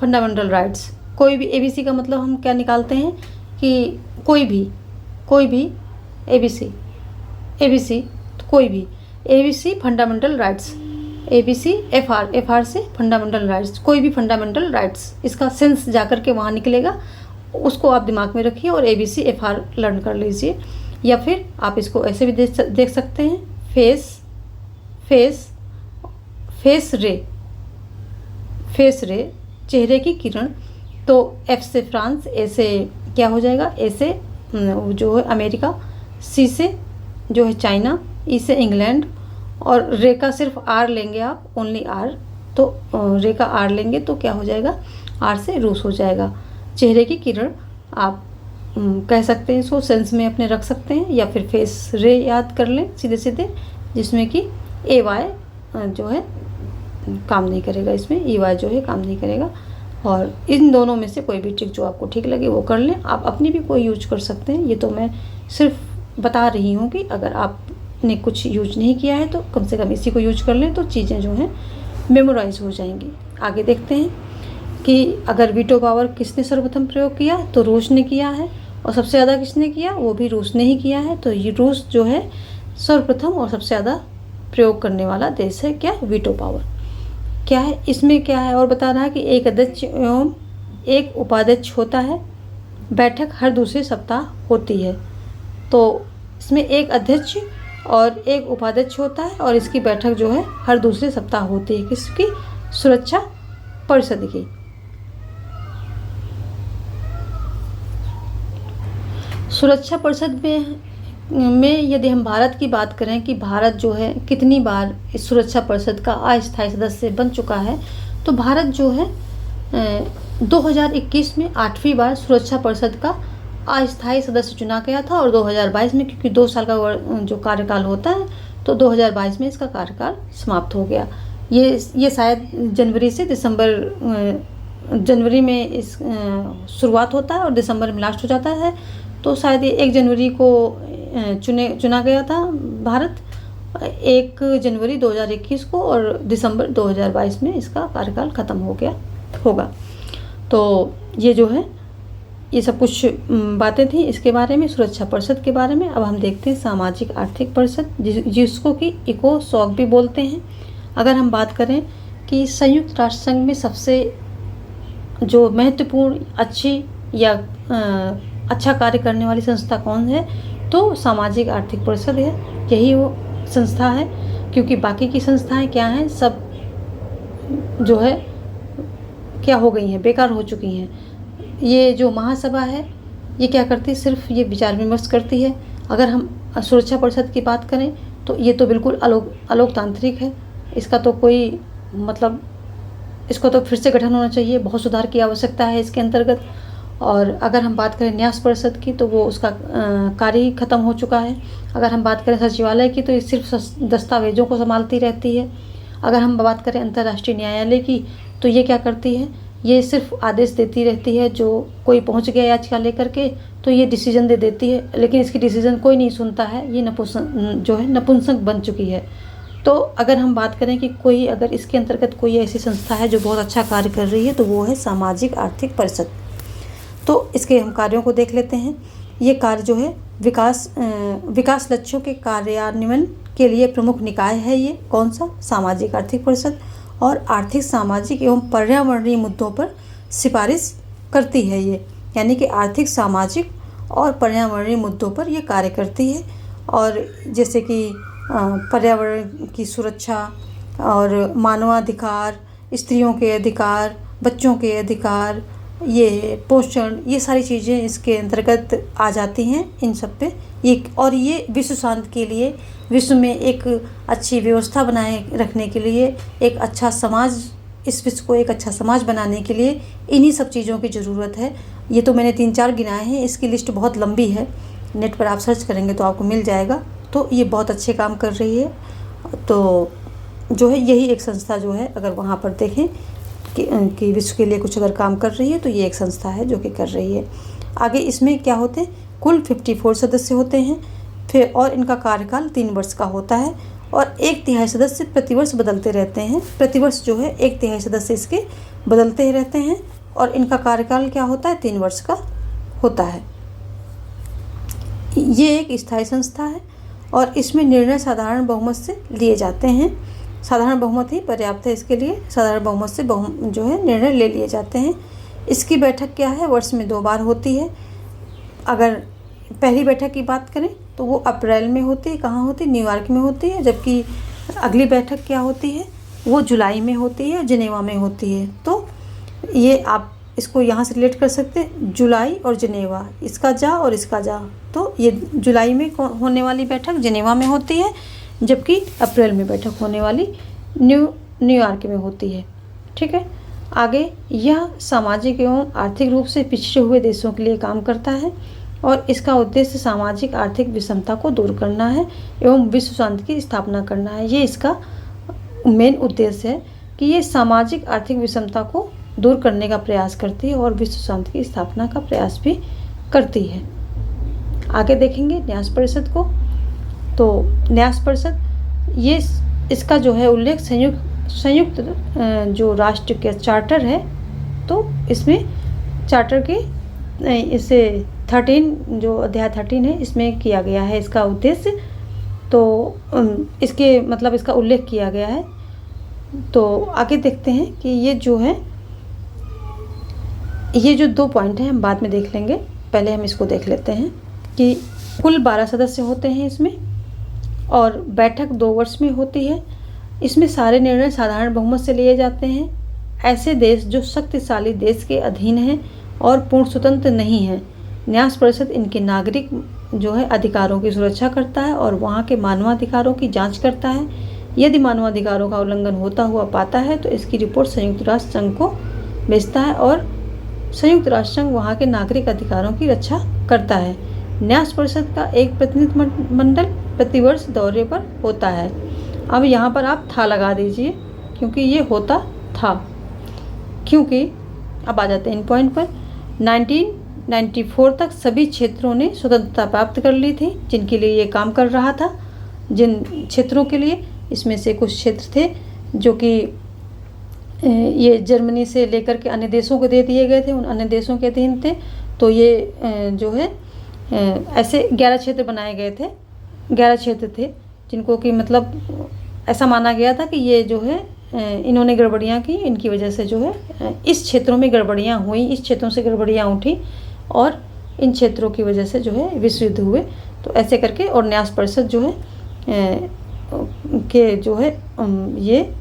Speaker 1: फंडामेंटल राइट्स। कोई भी ABC का मतलब हम क्या निकालते हैं कि कोई भी ABC तो कोई भी ABC फंडामेंटल राइट्स, FR से फंडामेंटल राइट्स, कोई भी फंडामेंटल राइट्स। इसका सेंस जाकर के वहाँ निकलेगा, उसको आप दिमाग में रखिए और ABCFR लर्न कर लीजिए। या फिर आप इसको ऐसे भी देख सकते हैं, फेस रे चेहरे की किरण। तो F से फ्रांस, A से क्या हो जाएगा? A से जो है अमेरिका, C से जो है चाइना, E से इंग्लैंड और रे का सिर्फ R लेंगे आप, ओनली R। तो रे का R लेंगे तो क्या हो जाएगा? R से रूस हो जाएगा। चेहरे की किरण आप कह सकते हैं, इसको सेंस में अपने रख सकते हैं, या फिर फेस रे याद कर लें सीधे सीधे, जिसमें कि AY जो है काम नहीं करेगा, इसमें EY जो है काम नहीं करेगा। और इन दोनों में से कोई भी ट्रिक जो आपको ठीक लगे वो कर लें। आप अपनी भी कोई यूज कर सकते हैं, ये तो मैं सिर्फ बता रही हूँ कि अगर आपने कुछ यूज नहीं किया है तो कम से कम इसी को यूज कर लें, तो चीज़ें जो हैं मेमोराइज हो जाएंगी। आगे देखते हैं कि अगर वीटो पावर किसने सर्वप्रथम प्रयोग किया, तो रूस ने किया है। और सबसे ज़्यादा किसने किया, वो भी रूस ने ही किया है। तो ये रूस जो है सर्वप्रथम और सबसे ज़्यादा प्रयोग करने वाला देश है। क्या, वीटो पावर क्या है, इसमें क्या है और बता रहा है कि एक अध्यक्ष एवं एक उपाध्यक्ष होता है, बैठक हर दूसरे सप्ताह होती है। तो इसमें एक अध्यक्ष और एक उपाध्यक्ष होता है और इसकी बैठक जो है हर दूसरे सप्ताह होती है। किसकी, सुरक्षा परिषद की। सुरक्षा परिषद में यदि हम भारत की बात करें कि भारत जो है कितनी बार इस सुरक्षा परिषद का अस्थायी सदस्य बन चुका है, तो भारत जो है 2021 में 8वीं बार सुरक्षा परिषद का अस्थायी सदस्य चुना गया था। और 2022 में, क्योंकि 2 साल का जो कार्यकाल होता है, तो 2022 में इसका कार्यकाल समाप्त हो गया। ये शायद जनवरी में इस शुरुआत होता है और दिसंबर में लास्ट हो जाता है। तो शायद ये 1 जनवरी को चुना गया था भारत, 1 जनवरी 2021 को, और दिसंबर 2022 में इसका कार्यकाल ख़त्म हो गया होगा। तो ये जो है ये सब कुछ बातें थी इसके बारे में, सुरक्षा परिषद के बारे में। अब हम देखते हैं सामाजिक आर्थिक परिषद, जिसको कि इकोसॉक भी बोलते हैं। अगर हम बात करें कि संयुक्त राष्ट्र संघ में सबसे जो महत्वपूर्ण, अच्छी या अच्छा कार्य करने वाली संस्था कौन है, तो सामाजिक आर्थिक परिषद है। यही वो संस्था है, क्योंकि बाकी की संस्थाएं क्या हैं, सब जो है क्या हो गई हैं, बेकार हो चुकी हैं। ये जो महासभा है ये क्या करती है, सिर्फ ये विचार विमर्श करती है। अगर हम सुरक्षा परिषद की बात करें तो ये तो बिल्कुल अलोकतांत्रिक है। इसका तो कोई मतलब, इसको तो फिर से गठन होना चाहिए, बहुत सुधार की आवश्यकता है इसके अंतर्गत। और अगर हम बात करें न्यास परिषद की, तो वो उसका कार्य ही खत्म हो चुका है। अगर हम बात करें सचिवालय की, तो ये सिर्फ दस्तावेजों को संभालती रहती है। अगर हम बात करें अंतर्राष्ट्रीय न्यायालय की, तो ये क्या करती है, ये सिर्फ आदेश देती रहती है। जो कोई पहुंच गया याचिका लेकर के, तो ये डिसीजन दे देती है, लेकिन इसकी डिसीजन कोई नहीं सुनता है। ये नपुंसक बन चुकी है। तो अगर हम बात करें कि कोई अगर इसके अंतर्गत कोई ऐसी संस्था है जो बहुत अच्छा कार्य कर रही है, तो वो है सामाजिक आर्थिक परिषद। तो इसके हम कार्यों को देख लेते हैं। ये कार्य जो है विकास लक्ष्यों के कार्यान्वयन के लिए प्रमुख निकाय है। ये कौन सा, सामाजिक आर्थिक परिषद। और आर्थिक, सामाजिक एवं पर्यावरणीय मुद्दों पर सिफारिश करती है ये, यानी कि आर्थिक, सामाजिक और पर्यावरणीय मुद्दों पर ये कार्य करती है। और जैसे कि पर्यावरण की सुरक्षा और मानवाधिकार, स्त्रियों के अधिकार, बच्चों के अधिकार, ये पोषण, ये सारी चीज़ें इसके अंतर्गत आ जाती हैं इन सब पे। ये विश्व शांति के लिए, विश्व में एक अच्छी व्यवस्था बनाए रखने के लिए, एक अच्छा समाज, इस विश्व को एक अच्छा समाज बनाने के लिए इन्हीं सब चीज़ों की ज़रूरत है। ये तो मैंने 3-4 गिनाए हैं, इसकी लिस्ट बहुत लंबी है, नेट पर आप सर्च करेंगे तो आपको मिल जाएगा। तो ये बहुत अच्छे काम कर रही है। तो जो है यही एक संस्था जो है, अगर वहाँ पर देखें कि विश्व के लिए कुछ अगर काम कर रही है, तो ये एक संस्था है जो कि कर रही है। आगे इसमें क्या होते हैं, कुल 54 सदस्य होते हैं फिर, और इनका कार्यकाल 3 वर्ष का होता है। और 1/3 सदस्य प्रतिवर्ष बदलते रहते हैं। प्रतिवर्ष जो है 1/3 सदस्य इसके बदलते रहते हैं। और इनका कार्यकाल क्या होता है, 3 वर्ष का होता है। ये एक स्थायी संस्था है और इसमें निर्णय साधारण बहुमत से लिए जाते हैं। साधारण बहुमत ही पर्याप्त है इसके लिए, साधारण बहुमत से जो है निर्णय ले लिए जाते हैं। इसकी बैठक क्या है, वर्ष में 2 बार होती है। अगर पहली बैठक की बात करें तो वो अप्रैल में होती है, कहाँ होती है, न्यूयॉर्क में होती है। जबकि अगली बैठक क्या होती है, वो जुलाई में होती है, जिनेवा में होती है। तो ये आप इसको यहाँ से रिलेट कर सकते हैं, जुलाई और जिनेवा, इसका जा और इसका जा। तो ये जुलाई में होने वाली बैठक जिनेवा में होती है, जबकि अप्रैल में बैठक होने वाली न्यूयॉर्क में होती है। ठीक है। आगे, यह सामाजिक एवं आर्थिक रूप से पिछड़े हुए देशों के लिए काम करता है और इसका उद्देश्य सामाजिक आर्थिक विषमता को दूर करना है एवं विश्व शांति की स्थापना करना है। ये इसका मेन उद्देश्य है। कि ये सामाजिक आर्थिक विषमता को दूर करने का प्रयास करती है और विश्व शांति की स्थापना का प्रयास भी करती है। आगे देखेंगे न्यास परिषद को। तो न्यास परिषद ये इसका जो है उल्लेख संयुक्त जो राष्ट्र के चार्टर है, तो इसमें चार्टर के इसे 13 जो अध्याय 13 है इसमें किया गया है इसका उद्देश्य। तो इसके मतलब इसका उल्लेख किया गया है। तो आगे देखते हैं कि ये जो है, ये जो 2 पॉइंट हैं हम बाद में देख लेंगे, पहले हम इसको देख लेते हैं कि कुल 12 सदस्य होते हैं इसमें और बैठक 2 वर्ष में होती है। इसमें सारे निर्णय साधारण बहुमत से लिए जाते हैं। ऐसे देश जो शक्तिशाली देश के अधीन हैं और पूर्ण स्वतंत्र नहीं हैं, न्यास परिषद इनके नागरिक जो है अधिकारों की सुरक्षा करता है और वहाँ के मानवाधिकारों की जांच करता है। यदि मानवाधिकारों का उल्लंघन होता हुआ पाता है तो इसकी रिपोर्ट संयुक्त राष्ट्र संघ को भेजता है और संयुक्त राष्ट्र संघ वहाँ के नागरिक अधिकारों की रक्षा करता है। न्यास परिषद का एक प्रतिनिधिमंडल प्रतिवर्ष दौरे पर होता है। अब यहाँ पर आप था लगा दीजिए क्योंकि ये होता था, क्योंकि अब आ जाते हैं इन पॉइंट पर। 1994 तक सभी क्षेत्रों ने स्वतंत्रता प्राप्त कर ली थी जिनके लिए ये काम कर रहा था। जिन क्षेत्रों के लिए, इसमें से कुछ क्षेत्र थे जो कि ये जर्मनी से लेकर के अन्य देशों को दे दिए गए थे, उन अन्य देशों के अधीन थे। तो ये जो है ऐसे 11 क्षेत्र बनाए गए थे, 11 क्षेत्र थे जिनको कि मतलब ऐसा माना गया था कि ये जो है इन्होंने गड़बड़ियाँ की, इनकी वजह से जो है इस क्षेत्रों में गड़बड़ियाँ हुई, इस क्षेत्रों से गड़बड़ियाँ उठी और इन क्षेत्रों की वजह से जो है विश्व युद्ध हुए। तो ऐसे करके और न्यास परिषद जो है के जो है ये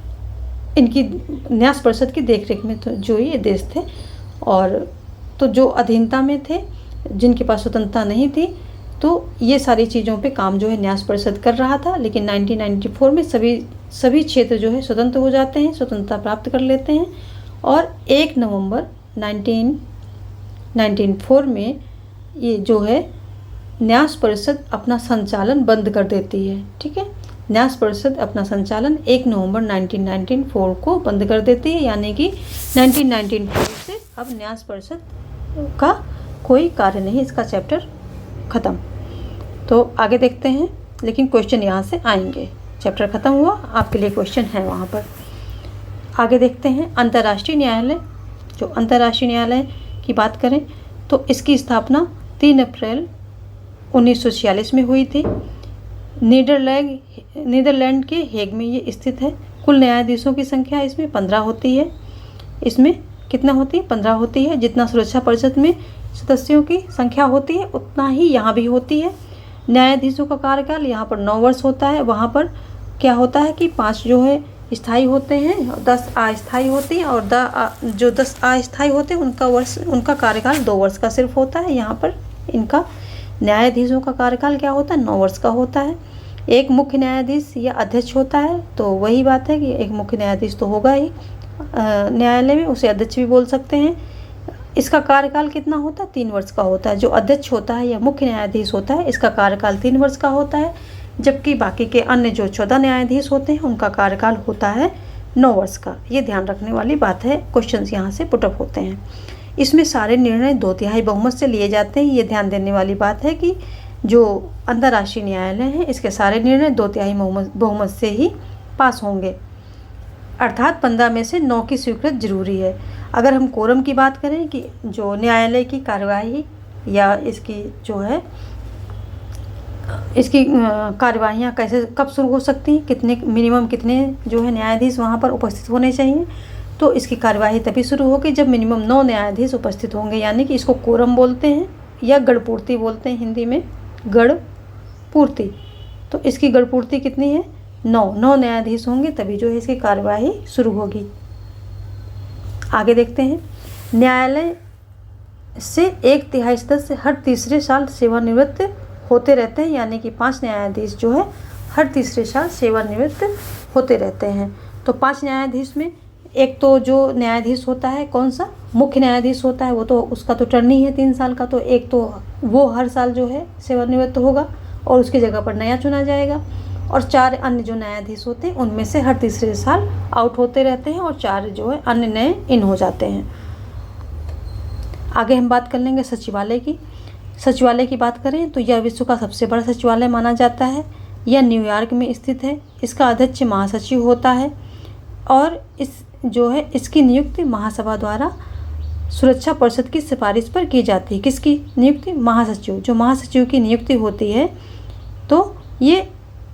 Speaker 1: इनकी न्यास परिषद की देखरेख में तो जो ये देश थे, और तो जो अधीनता में थे जिनके पास स्वतंत्रता नहीं थी, तो ये सारी चीज़ों पे काम जो है न्यास परिषद कर रहा था। लेकिन 1994 में सभी क्षेत्र जो है स्वतंत्र हो जाते हैं, स्वतंत्रता प्राप्त कर लेते हैं और 1 नवंबर 1994 में ये जो है न्यास परिषद अपना संचालन बंद कर देती है। ठीक है, न्यास परिषद अपना संचालन 1 नवंबर 1994 को बंद कर देती है, यानी कि 1994 से अब न्यास परिषद का कोई कार्य नहीं, इसका चैप्टर ख़त्म। तो आगे देखते हैं, लेकिन क्वेश्चन यहाँ से आएंगे। चैप्टर ख़त्म हुआ, आपके लिए क्वेश्चन है वहाँ पर। आगे देखते हैं अंतर्राष्ट्रीय न्यायालय। जो अंतर्राष्ट्रीय न्यायालय की बात करें तो इसकी स्थापना 3 अप्रैल 1946 में हुई थी। नीदरलैंड के हेग में ये स्थित है। कुल न्यायाधीशों की संख्या इसमें 15 होती है। इसमें कितना होती है? 15 होती है। जितना सुरक्षा परिषद में सदस्यों की संख्या होती है उतना ही यहाँ भी होती है। न्यायाधीशों का कार्यकाल यहाँ पर 9 वर्ष होता है। वहाँ पर क्या होता है कि 5 जो है स्थायी होते हैं, 10 अस्थायी होती हैं, और जो 10 अस्थायी होते हैं उनका कार्यकाल 2 वर्ष का सिर्फ होता है। यहाँ पर इनका न्यायाधीशों का कार्यकाल क्या होता है? 9 वर्ष का होता है। एक मुख्य न्यायाधीश या अध्यक्ष होता है, तो वही बात है कि एक मुख्य न्यायाधीश तो होगा ही न्यायालय में, उसे अध्यक्ष भी बोल सकते हैं। इसका कार्यकाल कितना होता है? 3 वर्ष का होता है। जो अध्यक्ष होता है या मुख्य न्यायाधीश होता है इसका कार्यकाल 3 वर्ष का होता है, जबकि बाकी के अन्य जो 14 न्यायाधीश होते हैं उनका कार्यकाल होता है 9 वर्ष का। ये ध्यान रखने वाली बात है, क्वेश्चंस यहाँ से पुटअप होते हैं। इसमें सारे निर्णय 2/3 बहुमत से लिए जाते हैं। ये ध्यान देने वाली बात है कि जो अंतर्राष्ट्रीय न्यायालय है इसके सारे निर्णय 2/3 बहुमत से ही पास होंगे, अर्थात 15 में से 9 की स्वीकृति जरूरी है। अगर हम कोरम की बात करें कि जो न्यायालय की कार्यवाही या इसकी जो है इसकी कार्यवाहियाँ कैसे कब शुरू हो सकती हैं, कितने मिनिमम कितने जो है न्यायाधीश वहाँ पर उपस्थित होने चाहिए, तो इसकी कार्यवाही तभी शुरू होगी जब मिनिमम 9 न्यायाधीश उपस्थित होंगे, यानी कि इसको कोरम बोलते हैं या गढ़पूर्ति बोलते हैं हिंदी में, गढ़पूर्ति। तो इसकी गढ़पूर्ति कितनी है? 9 न्यायाधीश होंगे तभी जो है इसकी कार्यवाही शुरू होगी। आगे देखते हैं, न्यायालय से 1/3 सदस्य हर तीसरे साल सेवानिवृत्त होते रहते हैं, यानी कि 5 न्यायाधीश जो है हर तीसरे साल सेवानिवृत्त होते रहते हैं। तो 5 न्यायाधीश में एक तो जो न्यायाधीश होता है कौन सा? मुख्य न्यायाधीश होता है, वो तो उसका तो टर्न ही है 3 साल का, तो एक तो वो हर साल जो है सेवानिवृत्त होगा और उसकी जगह पर नया चुना जाएगा। और 4 अन्य जो न्यायाधीश होते हैं उनमें से हर तीसरे साल आउट होते रहते हैं और 4 जो है अन्य नए इन हो जाते हैं। आगे हम बात कर लेंगे सचिवालय की। सचिवालय की बात करें तो यह विश्व का सबसे बड़ा सचिवालय माना जाता है। यह न्यूयॉर्क में स्थित है। इसका अध्यक्ष महासचिव होता है और इसकी नियुक्ति महासभा द्वारा सुरक्षा परिषद की सिफारिश पर की जाती है। किसकी नियुक्ति? महासचिव। जो महासचिव की नियुक्ति होती है तो ये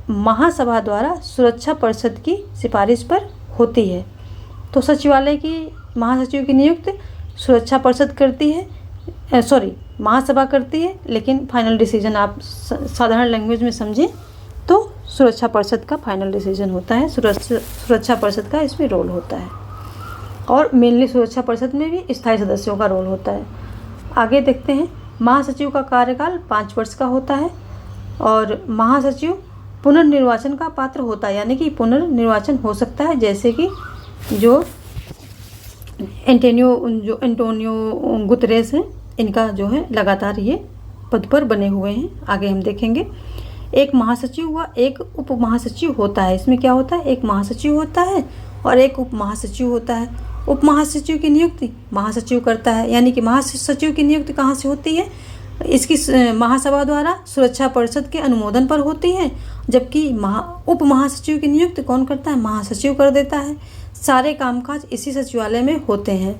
Speaker 1: महासभा द्वारा सुरक्षा परिषद की सिफारिश पर होती है। तो सचिवालय की महासचिव की नियुक्ति सुरक्षा परिषद करती है, महासभा करती है, लेकिन फाइनल डिसीजन आप साधारण लैंग्वेज में समझें तो सुरक्षा परिषद का फाइनल डिसीजन होता है। सुरक्षा परिषद का इसमें रोल होता है और मेनली सुरक्षा परिषद में भी स्थायी सदस्यों का रोल होता है। आगे देखते हैं, महासचिव का कार्यकाल 5 वर्ष का होता है और महासचिव पुनर्निर्वाचन का पात्र होता है, यानी कि पुनर्निर्वाचन हो सकता है। जैसे कि जो एंटोनियो गुतरेस हैं, इनका जो है लगातार ये पद पर बने हुए हैं। आगे हम देखेंगे, एक महासचिव व एक उप महासचिव होता है। इसमें क्या होता है? एक महासचिव होता है और एक उप महासचिव होता है। उप महासचिव की नियुक्ति महासचिव करता है, यानी कि महासचिव की नियुक्ति कहाँ से होती है? इसकी महासभा द्वारा सुरक्षा परिषद के अनुमोदन पर होती है, जबकि उप महासचिव की नियुक्ति कौन करता है? महासचिव कर देता है। सारे कामकाज इसी सचिवालय में होते हैं,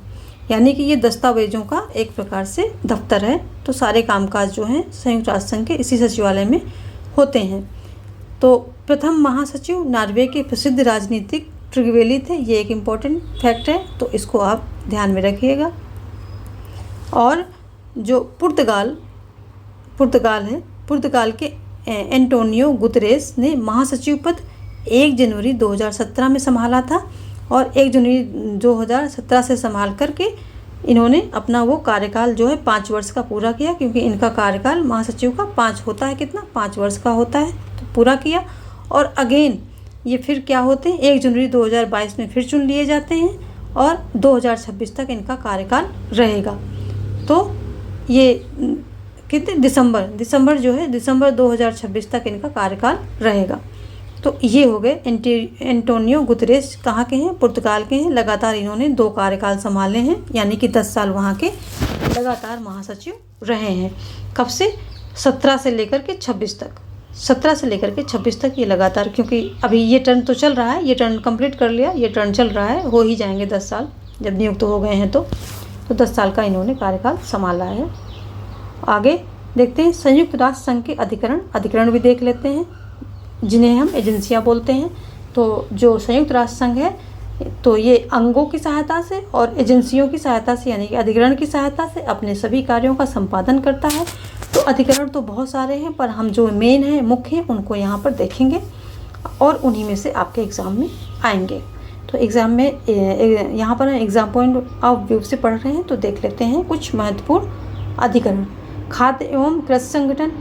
Speaker 1: यानी कि ये दस्तावेजों का एक प्रकार से दफ्तर है। तो सारे कामकाज जो हैं संयुक्त राष्ट्र संघ के इसी सचिवालय में होते हैं। तो प्रथम महासचिव नॉर्वे के प्रसिद्ध राजनीतिक ट्रिगवेली थे। ये एक इम्पॉर्टेंट फैक्ट है, तो इसको आप ध्यान में रखिएगा। और जो पुर्तगाल है, पुर्तगाल के एंटोनियो गुतरेस ने महासचिव पद 1 जनवरी 2017 में संभाला था और 1 जनवरी 2017 से संभाल करके इन्होंने अपना वो कार्यकाल जो है 5 वर्ष का पूरा किया, क्योंकि इनका कार्यकाल महासचिव का 5 होता है। कितना? 5 वर्ष का होता है, तो पूरा किया। और अगेन ये फिर क्या होते हैं? 1 जनवरी 2022 में फिर चुन लिए जाते हैं और 2026 तक इनका कार्यकाल रहेगा। तो ये कितने दिसंबर जो है, दिसंबर 2026 तक इनका कार्यकाल रहेगा। तो ये हो गए एंटोनियो गुतरेस। कहाँ के हैं? पुर्तगाल के हैं। लगातार इन्होंने 2 कार्यकाल संभाले हैं, यानी कि 10 साल वहाँ के लगातार महासचिव रहे हैं। कब से? 17 से लेकर के 26 तक। 17 से लेकर के 26 तक ये लगातार, क्योंकि अभी ये टर्न तो चल रहा है, ये टर्न कंप्लीट कर लिया, ये टर्न चल रहा है, हो ही जाएंगे 10 साल जब नियुक्त हो गए हैं तो 10 साल का इन्होंने कार्यकाल संभाला है। आगे देखते हैं संयुक्त राष्ट्र संघ के अधिकरण भी देख लेते हैं, जिन्हें हम एजेंसियां बोलते हैं। तो जो संयुक्त राष्ट्र संघ है तो ये अंगों की सहायता से और एजेंसियों की सहायता से, यानी कि अधिकरण की सहायता से अपने सभी कार्यों का संपादन करता है। तो अधिकरण तो बहुत सारे हैं, पर हम जो मेन हैं, मुख्य हैं, उनको यहाँ पर देखेंगे और उन्हीं में से आपके एग्ज़ाम में आएंगे। तो एग्ज़ाम में यहाँ पर एग्ज़ाम पॉइंट ऑफ व्यू से पढ़ रहे हैं तो देख लेते हैं कुछ महत्वपूर्ण अधिकरण। खाद्य एवं कृषि संगठन,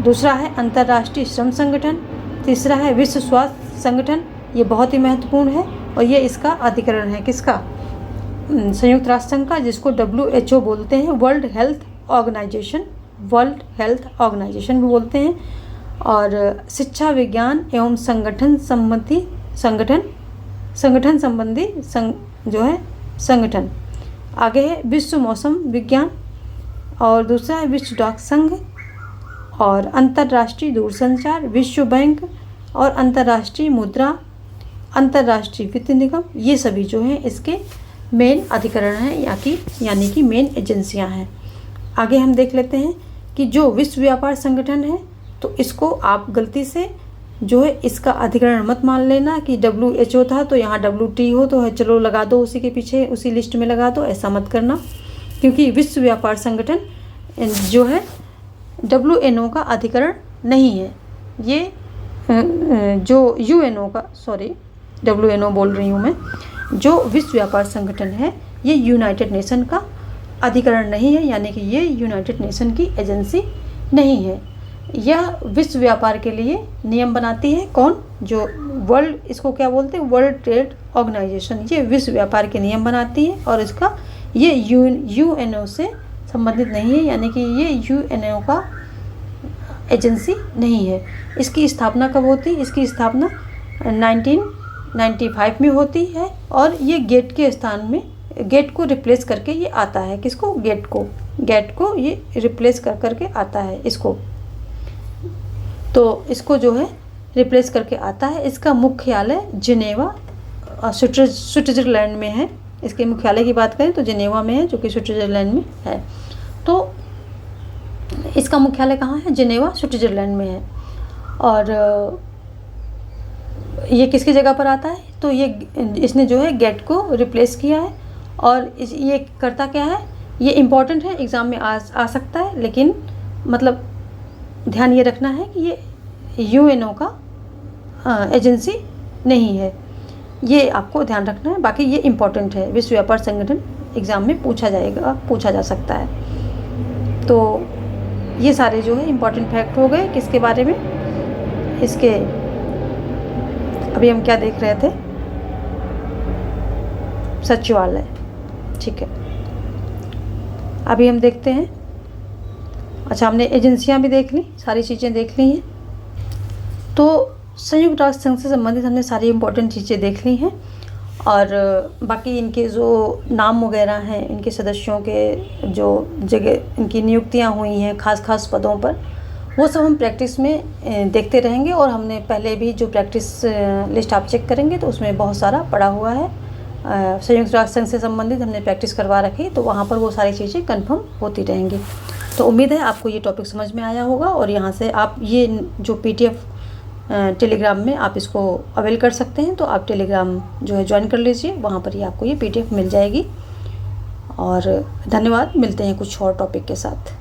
Speaker 1: दूसरा है अंतर्राष्ट्रीय श्रम संगठन, तीसरा है विश्व स्वास्थ्य संगठन। ये बहुत ही महत्वपूर्ण है और ये इसका अधिकरण है। किसका? संयुक्त राष्ट्र संघ का, जिसको WHO बोलते हैं, वर्ल्ड हेल्थ ऑर्गेनाइजेशन भी बोलते हैं। और शिक्षा विज्ञान एवं संगठन संबंधी जो है संगठन। आगे है विश्व मौसम विज्ञान और दूसरा है विश्व डाक संघ और अंतर्राष्ट्रीय दूरसंचार, विश्व बैंक और अंतर्राष्ट्रीय मुद्रा, अंतर्राष्ट्रीय वित्त निगम। ये सभी जो हैं इसके मेन अधिकरण हैं, यानी कि मेन एजेंसियां हैं। आगे हम देख लेते हैं कि जो विश्व व्यापार संगठन है, तो इसको आप गलती से जो है इसका अधिकरण मत मान लेना कि WHO था तो यहाँ WTO तो है, चलो लगा दो उसी के पीछे, उसी लिस्ट में लगा दो, ऐसा मत करना। क्योंकि विश्व व्यापार संगठन जो है WNO का अधिकरण नहीं है। ये जो UNO का, WNO बोल रही हूँ मैं, जो विश्व व्यापार संगठन है ये यूनाइटेड नेशन का अधिकरण नहीं है, यानी कि ये यूनाइटेड नेशन की एजेंसी नहीं है। यह विश्व व्यापार के लिए नियम बनाती है। कौन? जो वर्ल्ड, इसको क्या बोलते हैं? World Trade Organization. ये विश्व व्यापार के नियम बनाती है और इसका ये UNO से संबंधित नहीं है, यानी कि ये UNO का एजेंसी नहीं है। इसकी स्थापना कब होती है? इसकी स्थापना 1995 में होती है और ये गेट के स्थान में, गेट को रिप्लेस करके ये आता है। किसको? गेट को ये रिप्लेस करके आता है इसको। तो इसको जो है रिप्लेस करके आता है। इसका मुख्यालय जिनेवा स्विट्ज़रलैंड में है। इसके मुख्यालय की बात करें तो जिनेवा में है, जो कि स्विट्ज़रलैंड में है। तो इसका मुख्यालय कहाँ है? जिनेवा स्विट्ज़रलैंड में है। और ये किसकी जगह पर आता है? तो ये इसने जो है गेट को रिप्लेस किया है। और ये करता क्या है? ये इम्पॉर्टेंट है, एग्ज़ाम में आ सकता है, लेकिन मतलब ध्यान ये रखना है कि ये यूएनओ का एजेंसी नहीं है, ये आपको ध्यान रखना है। बाकी ये इम्पॉर्टेंट है, विश्व व्यापार संगठन एग्ज़ाम में पूछा जा सकता है। तो ये सारे जो है इम्पॉर्टेंट फैक्ट हो गए किसके बारे में? इसके अभी हम क्या देख रहे थे? सचिवालय। ठीक है, अभी हम देखते हैं। अच्छा, हमने एजेंसियां भी देख ली, सारी चीज़ें देख ली हैं। तो संयुक्त राष्ट्र संघ से संबंधित हमने सारी इम्पोर्टेंट चीज़ें देख ली हैं। और बाकी इनके जो नाम वगैरह हैं, इनके सदस्यों के जो जगह इनकी नियुक्तियां हुई हैं खास पदों पर, वो सब हम प्रैक्टिस में देखते रहेंगे। और हमने पहले भी जो प्रैक्टिस लिस्ट आप चेक करेंगे तो उसमें बहुत सारा पड़ा हुआ है। संयुक्त राष्ट्र संघ से संबंधित हमने प्रैक्टिस करवा रखी, तो वहाँ पर वो सारी चीज़ें कंफर्म होती रहेंगी। तो उम्मीद है आपको ये टॉपिक समझ में आया होगा। और यहाँ से आप ये जो PDF टेलीग्राम में आप इसको अवेल कर सकते हैं। तो आप टेलीग्राम जो है ज्वाइन कर लीजिए, वहाँ पर ही आपको ये PDF मिल जाएगी। और धन्यवाद, मिलते हैं कुछ और टॉपिक के साथ।